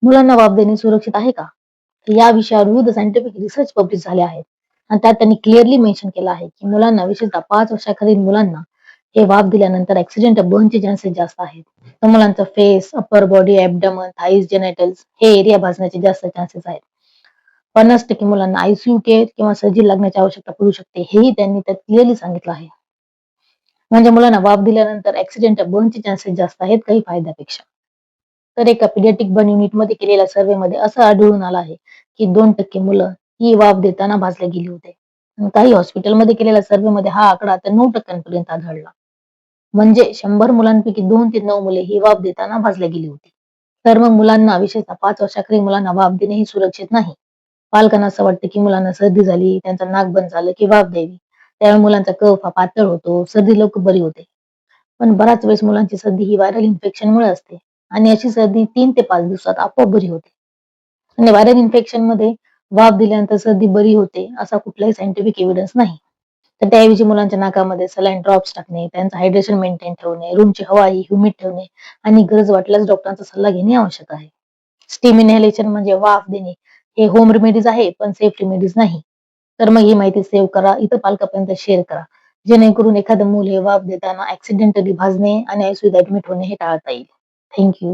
मुलांना वाफ देणे सुरक्षित आहे का? तर या विषयावर विविध सायंटिफिक रिसर्च पब्लिश झाले आहेत. आणि त्यात त्यांनी क्लिअरली मेन्शन केलं आहे, की मुलांना विशेषतः 5 वर्षाखालील मुलांना हे वाफ दिल्यानंतर ॲक्सिडेंटल बर्नचे चान्सेस जास्त आहेत. तर मुलांचा face, upper body, abdomen, thighs, genitals हे एरिया भाजण्याचे जास्त चान्सेस आहेत. 50% मुलांना आयसीयू केअर किंवा सर्जरी लागण्याची आवश्यकता पडू शकते, हेही त्यांनी त्यात क्लिअरली सांगितलं आहे. म्हणजे मुलांना वाफ दिल्यानंतर ॲक्सिडेंटल बर्नचे चान्सेस जास्त आहेत काही फायद्यापेक्षा. तर एका पीडियाट्रिक बर्न युनिटमध्ये केलेल्या सर्व्हेमध्ये असं आढळून आलं आहे, की 2% मुलं ही वाफ देताना भाजले गेली होते. आणि काही हॉस्पिटलमध्ये केलेल्या सर्व्हेमध्ये हा आकडा आता 9% आढळला. म्हणजे 100 मुलांपैकी 2 ते 9 मुले ही वाफ देताना भाजली गेली होती. तर मग मुलांना विशेषतः 5 वर्षाखालील मुलांना वाफ देणे ही सुरक्षित नाही. पालकांना असं वाटतं, की मुलांना सर्दी झाली, त्यांचं नाक बंद झालं, की वाफ द्यावी. त्यामुळे मुलांचा कफ हा पातळ होतो, सर्दी लवकर बरी होते. पण बराच वेळेस मुलांची सर्दी ही व्हायरल इन्फेक्शनमुळे असते आणि अशी सर्दी 3 ते 5 दिवसात आपोआप बरी होते. आणि व्हायरल इन्फेक्शनमध्ये वाफ दिल्यानंतर सर्दी बरी होते असा कुठलाही सायंटिफिक एव्हिडन्स नाही. तर त्याऐवजी मुलांच्या नाकामध्ये सलाईन ड्रॉप्स टाकणे, त्यांचं हायड्रेशन मेंटेन ठेवणे, रूमची हवा ही ह्युमिड ठेवणे आणि गरज वाटल्यास डॉक्टरांचा सल्ला घेणे आवश्यक आहे. स्टीम इनहेलेशन म्हणजे वाफ देणे हे होम रेमेडीज आहे, पण सेफ रेमेडीज नाही. तर मग ही माहिती सेव्ह करा, इतर पालकांपर्यंत शेअर करा. जेणेकरून एखादं मूल हे वाफ देताना ॲक्सिडेंटली भाजणे आणि आयसीयूत ॲडमिट होणे हे टाळता येईल. Thank you.